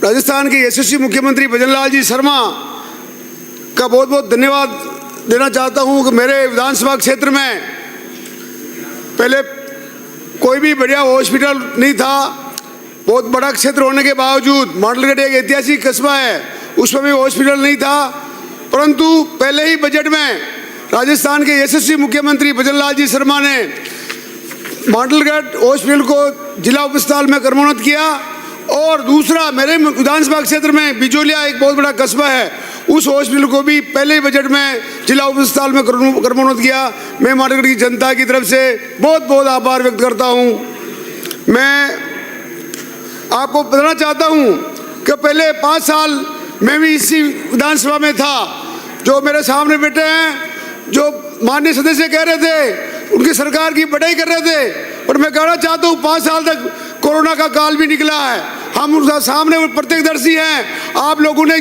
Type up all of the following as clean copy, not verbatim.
राजस्थान के यशस्वी मुख्यमंत्री भजनलाल जी शर्मा का बहुत बहुत धन्यवाद देना चाहता हूं कि मेरे विधानसभा क्षेत्र में पहले कोई भी बढ़िया हॉस्पिटल नहीं था। बहुत बड़ा क्षेत्र होने के बावजूद मांडलगढ़ एक ऐतिहासिक कस्बा है, उसमें भी हॉस्पिटल नहीं था। परंतु पहले ही बजट में राजस्थान के यशस्वी मुख्यमंत्री भजनलाल जी शर्मा ने मांडलगढ़ हॉस्पिटल को जिला अस्पताल में क्रमोन्नत किया। और दूसरा, मेरे विधानसभा क्षेत्र में बिजोलिया एक बहुत बड़ा कस्बा है, उस हॉस्पिटल को भी पहले ही बजट में जिला अस्पताल में क्रमोन्नत किया। मैं मांडलगढ़ की जनता की तरफ से बहुत बहुत आभार व्यक्त करता हूं। मैं आपको बताना चाहता हूं कि पहले 5 साल मैं भी इसी विधानसभा में था। जो मेरे सामने बैठे हैं, जो माननीय सदस्य कह रहे थे, उनकी सरकार की बड़ाई कर रहे थे, और मैं कहना चाहता हूँ 5 साल तक कोरोना का काल भी निकला है, हम उनका सामने प्रत्यक्षदर्शी हैं। आप लोगों ने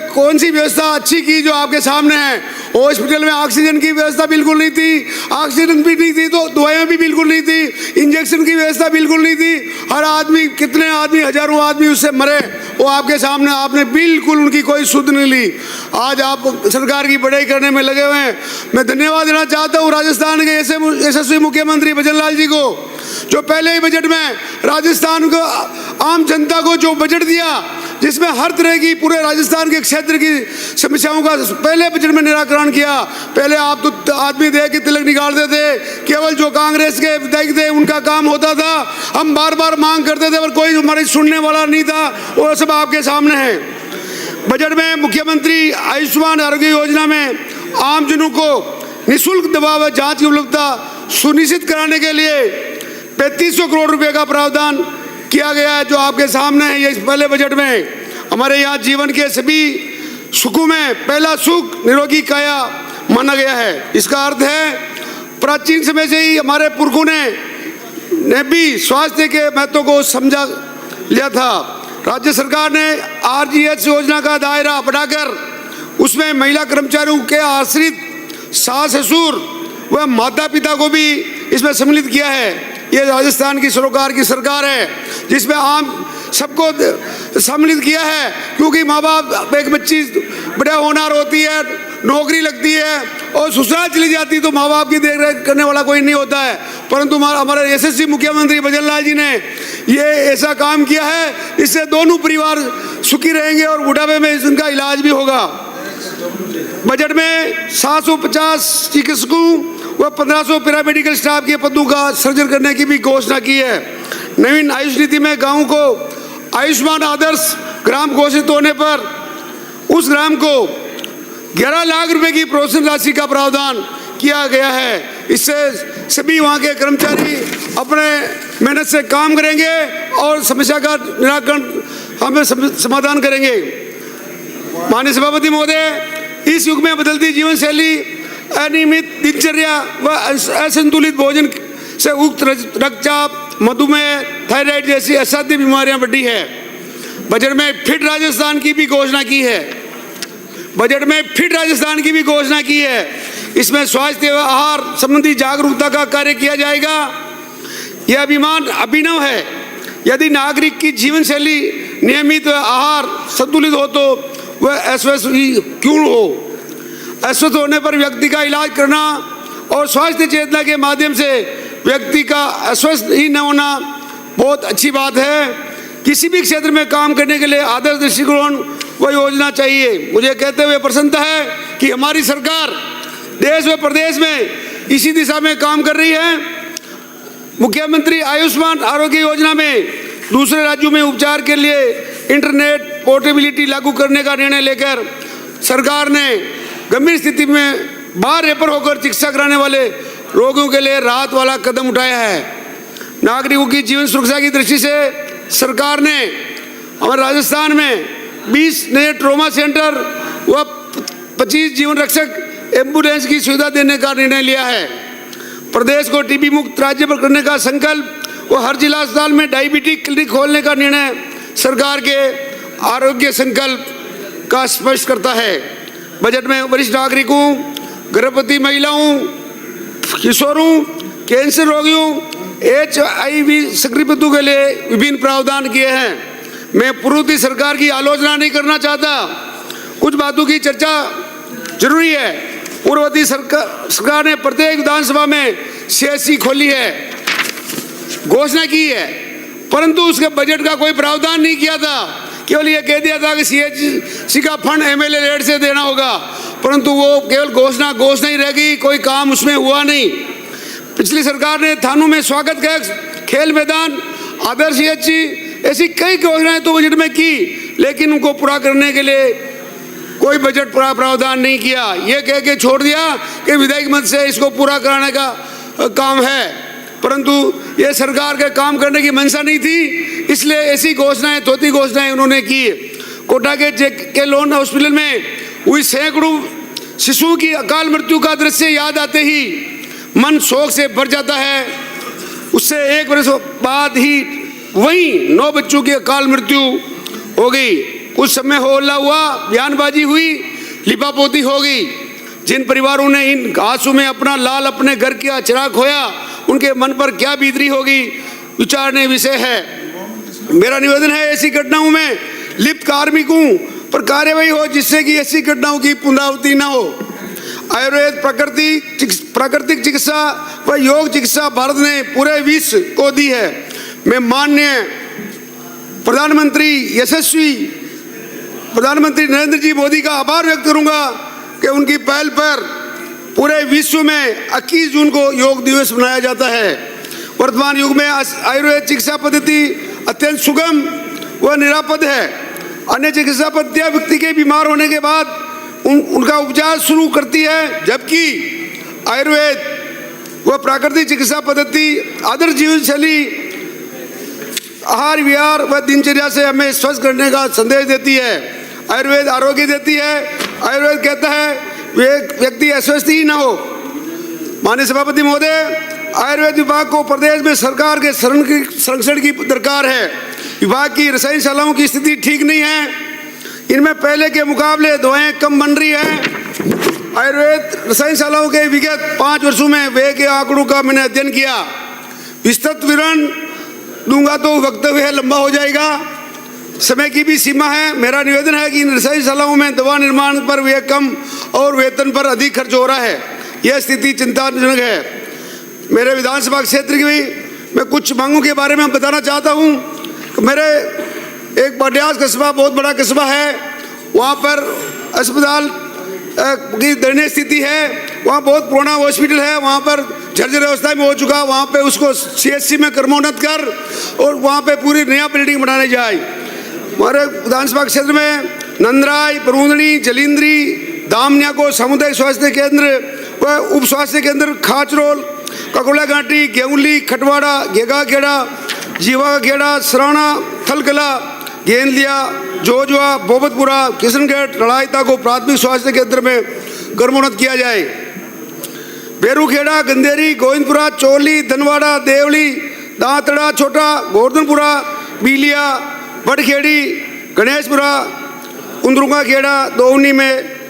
कौन सी व्यवस्था अच्छी की जो आपके सामने है। हॉस्पिटल में ऑक्सीजन की व्यवस्था बिल्कुल नहीं थी, ऑक्सीजन भी नहीं थी तो दवाइयाँ भी बिल्कुल नहीं थी, इंजेक्शन की व्यवस्था बिल्कुल नहीं थी। हर आदमी, कितने आदमी, हजारों आदमी उससे मरे, वो आपके सामने, आपने बिल्कुल उनकी कोई सुध नहीं ली। आज आप सरकार की बड़ाई करने में लगे हुए हैं। मैं धन्यवाद देना चाहता हूँ राजस्थान के यशस्वी मुख्यमंत्री भजनलाल जी को, जो पहले ही बजट में राजस्थान को, आम जनता को जो बजट दिया, जिसमें हर तरह की पूरे राजस्थान के क्षेत्र की समस्याओं का पहले बजट में निराकरण किया। पहले आप तो आदमी दे के तिलक निकालते थे, केवल जो कांग्रेस के विधायक थे उनका काम होता था। हम बार बार मांग करते थे पर कोई हमारी सुनने वाला नहीं था। वो सब आपके सामने है। बजट में मुख्यमंत्री आयुष्मान आरोग्य योजना में आमजनों को निःशुल्क दवा व जांच की उपलब्धता सुनिश्चित कराने के लिए 3500 करोड़ रुपए का प्रावधान किया गया है, जो आपके सामने है। ये पहले बजट में हमारे यहाँ जीवन के सभी सुखों में पहला सुख निरोगी काया माना गया है। इसका अर्थ है प्राचीन समय से ही हमारे पुरखों ने भी स्वास्थ्य के महत्व को समझा लिया था। राज्य सरकार ने RGH योजना का दायरा बढ़ाकर उसमें महिला कर्मचारियों के आश्रित सास ससुर व माता पिता को भी इसमें सम्मिलित किया है। ये राजस्थान की सरोकार की सरकार है जिसमें आम सबको सम्मिलित किया है, क्योंकि माँ बाप, एक बच्ची बड़ा होनहार होती है, नौकरी लगती है और ससुराल चली जाती है तो माँ बाप की देखरेख करने वाला कोई नहीं होता है। परंतु हमारे यशस्वी मुख्यमंत्री भजनलाल जी ने ये ऐसा काम किया है, इससे दोनों परिवार सुखी रहेंगे और बुढ़ापे में इनका इलाज भी होगा। बजट में 750 चिकित्सकों व 1500 पैरामेडिकल स्टाफ के पदों का सृजन करने की भी घोषणा की है। नवीन आयुष नीति में गांव को आयुष्मान आदर्श ग्राम घोषित होने पर उस ग्राम को 11 लाख रुपए की प्रोत्साहन राशि का प्रावधान किया गया है। इससे सभी वहां के कर्मचारी अपने मेहनत से काम करेंगे और समस्या का निराकरण हमें समाधान करेंगे। माननीय सभापति महोदय, इस युग में बदलती जीवन शैली, अनियमित दिनचर्या व असंतुलित भोजन से उक्त रक्तचाप, मधुमेह, थायराइड जैसी असाध्य बीमारियां बढ़ी है। बजट में फिट राजस्थान की भी घोषणा की है। बजट में फिट राजस्थान की भी घोषणा की है। इसमें स्वास्थ्य व आहार संबंधी जागरूकता का कार्य किया जाएगा। यह अभियान अभिनव है। यदि नागरिक की जीवन शैली नियमित व आहार संतुलित हो तो वह अस्वस्थ क्यों हो। अस्वस्थ होने पर व्यक्ति का इलाज करना और स्वास्थ्य चेतना के माध्यम से व्यक्ति का अस्वस्थ ही न होना बहुत अच्छी बात है। किसी भी क्षेत्र में काम करने के लिए आदर्श दृष्टिकोण व योजना चाहिए। मुझे कहते हुए प्रसन्नता है कि हमारी सरकार देश व प्रदेश में इसी दिशा में काम कर रही है। मुख्यमंत्री आयुष्मान आरोग्य योजना में दूसरे राज्यों में उपचार के लिए इंटरनेट पोर्टेबिलिटी लागू करने का निर्णय लेकर सरकार ने गंभीर स्थिति में बाहर रेफर होकर चिकित्सा कराने वाले रोगियों के लिए राहत वाला कदम उठाया है। नागरिकों की जीवन सुरक्षा की दृष्टि से सरकार ने हमारे राजस्थान में 20 नए ट्रॉमा सेंटर व 25 जीवन रक्षक एम्बुलेंस की सुविधा देने का निर्णय लिया है। प्रदेश को टीबी मुक्त राज्य पर करने का संकल्प व हर जिला अस्पताल में डायबिटिक क्लिनिक खोलने का निर्णय सरकार के आरोग्य संकल्प का स्पष्ट करता है। बजट में वरिष्ठ नागरिकों, गर्भवती महिलाओं, किशोरों, कैंसर रोगियों, HIV संक्रमितों के लिए विभिन्न प्रावधान किए हैं। मैं पूर्ववर्ती सरकार की आलोचना नहीं करना चाहता, कुछ बातों की चर्चा जरूरी है। पूर्ववर्ती सरकार ने प्रत्येक विधानसभा में सीएससी खोली है, घोषणा की है, परंतु उसके बजट का कोई प्रावधान नहीं किया था। केवल ये कह दिया था कि सीएससी का फंड एमएलए रेट से देना होगा, परंतु वो केवल घोषणा ही रह गई, कोई काम उसमें हुआ नहीं। पिछली सरकार ने थानों में स्वागत कक्ष, खेल मैदान, आदर्श सीएचसी, ऐसी कई घोषणाएं तो बजट में की, लेकिन उनको पूरा करने के लिए कोई बजट प्रावधान नहीं किया। ये कह के छोड़ दिया कि विधायक मद से इसको पूरा कराने का काम है, परंतु ये सरकार के काम करने की मंशा नहीं थी, इसलिए ऐसी घोषणाएं, थोती घोषणाएं उन्होंने की। कोटा के लोन हॉस्पिटल में हुई सैकड़ों शिशुओं की अकाल मृत्यु का दृश्य याद आते ही मन शोक से भर जाता है। उससे 1 वर्ष बाद ही वहीं 9 बच्चों की अकाल मृत्यु हो गई। कुछ समय हल्ला हुआ, बयानबाजी हुई, लिपापोती हो गई। जिन परिवारों ने इन आंसू में अपना लाल, अपने घर का चिराग खोया, उनके मन पर क्या बीतरी होगी, विचारने विषय है। मेरा निवेदन है ऐसी घटनाओं में लिप्त कार्मिकों पर कार्यवाही हो, जिससे कि ऐसी घटनाओं की पुनरावृत्ति न हो। आयुर्वेद, प्राकृतिक चिकित्सा व योग चिकित्सा भारत ने पूरे विश्व को दी है। मैं माननीय प्रधानमंत्री यशस्वी प्रधानमंत्री नरेंद्र जी मोदी का आभार व्यक्त करूंगा कि उनकी पहल पर पूरे विश्व में 21 जून को योग दिवस मनाया जाता है। वर्तमान युग में आयुर्वेद चिकित्सा पद्धति अत्यंत सुगम व निरापद है। अन्य चिकित्सा पद्धतियाँ व्यक्ति के बीमार होने के बाद उनका उपचार शुरू करती है, जबकि आयुर्वेद व प्राकृतिक चिकित्सा पद्धति आदर्श जीवन शैली, आहार विहार व दिनचर्या से हमें स्वस्थ करने का संदेश देती है। आयुर्वेद आरोग्य देती है। आयुर्वेद कहता है वे व्यक्ति अस्वस्थ ही ना हो। माननीय सभापति महोदय, आयुर्वेद विभाग को प्रदेश में सरकार के संरक्षण की दरकार है। विभाग की रसायनशालाओं की स्थिति ठीक नहीं है, इनमें पहले के मुकाबले दवाएं कम बन रही है। आयुर्वेद रसायनशालाओं के विगत 5 वर्षों में व्यय के आंकड़ों का मैंने अध्ययन किया। विस्तृत विवरण दूंगा तो वक्तव्य लंबा हो जाएगा, समय की भी सीमा है। मेरा निवेदन है कि इन रसायनशालाओं में दवा निर्माण पर व्यय कम और वेतन पर अधिक खर्च हो रहा है। यह स्थिति चिंताजनक है। मेरे विधानसभा क्षेत्र की मैं कुछ मांगों के बारे में बताना चाहता हूँ। मेरे एक बडियास कस्बा बहुत बड़ा कस्बा है, वहाँ पर अस्पताल की दयनीय स्थिति है। वहाँ बहुत पुराना हॉस्पिटल है, वहाँ पर जर्जर अवस्था में हो चुका। वहाँ पे उसको सीएचसी में क्रमोन्नत कर और वहाँ पे पूरी नया बिल्डिंग बनाने जाए। हमारे विधानसभा क्षेत्र में नंदराय, बरूंदड़ी, जलिंद्री, दामनिया को सामुदायिक स्वास्थ्य केंद्र व उप स्वास्थ्य केंद्र, खाचरोल, ककोला घाटी, गेउली, खटवाड़ा, गेगाखेड़ा, जीवा खेड़ा, सराना, थलकला, गेंदलिया, जोजवा, बोबतपुरा, किशनगढ़, लड़ाईता को प्राथमिक स्वास्थ्य केंद्र में क्रमोन्नत किया जाए। बेरूखेड़ा, गंदेरी, गोविंदपुरा, चोली, धनवाड़ा, देवली, दांतड़ा, छोटा, गोवर्धनपुरा, बीलिया, बड़खेड़ी, गणेशपुरा, उंदरुंगा खेड़ा, दोवनी में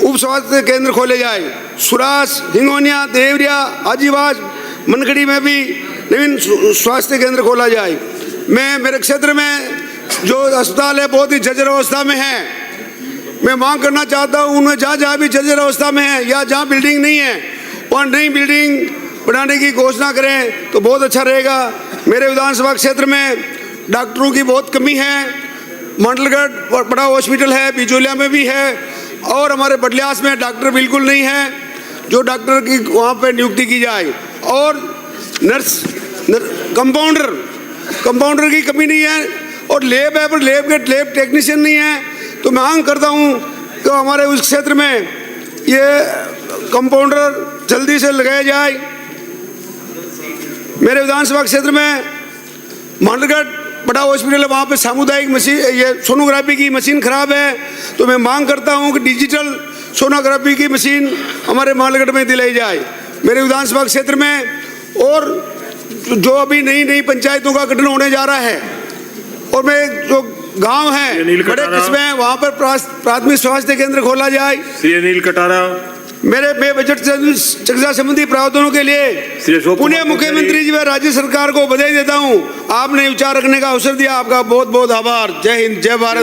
उप स्वास्थ्य केंद्र खोले जाए। सुरास, हिंगोनिया, देवरिया, हाजीवास, मनखड़ी में भी नवीन स्वास्थ्य केंद्र खोला जाए। मेरे क्षेत्र में जो अस्पताल है बहुत ही जर्जर अवस्था में है। मैं मांग करना चाहता हूँ उनमें जहाँ भी जर्जर अवस्था में है या जहाँ बिल्डिंग नहीं है वहाँ नई बिल्डिंग बनाने की घोषणा करें तो बहुत अच्छा रहेगा। मेरे विधानसभा क्षेत्र में डॉक्टरों की बहुत कमी है। मंडलगढ़ बड़ा हॉस्पिटल है, बिजोलिया में भी है, और हमारे बडलियास में डॉक्टर बिल्कुल नहीं है। जो डॉक्टर की वहाँ पे नियुक्ति की जाए, और नर्स कंपाउंडर की कमी नहीं है, और लैब है पर लैब टेक्नीशियन नहीं है। तो मैं मांग करता हूँ कि हमारे उस क्षेत्र में ये कंपाउंडर जल्दी से लगाया जाए। मेरे विधानसभा क्षेत्र में मंडलगढ़ बड़ा हॉस्पिटल है, वहाँ पे सामुदायिक मशीन, ये सोनोग्राफी की मशीन खराब है। तो मैं मांग करता हूँ कि डिजिटल सोनोग्राफी की मशीन हमारे मंडलगढ़ में दिलाई जाए। मेरे विधानसभा क्षेत्र में और जो अभी नई पंचायतों का गठन होने जा रहा है, और मैं जो गांव है बड़े कस्बे हैं वहाँ पर प्राथमिक स्वास्थ्य केंद्र खोला जाए। श्री अनिल कटारा। मेरे बजट चिकित्सा संबंधी प्रावधानों के लिए पुनः मुख्यमंत्री जी व राज्य सरकार को बधाई देता हूं। आपने विचार रखने का अवसर दिया, आपका बहुत बहुत आभार। जय हिंद, जय भारत।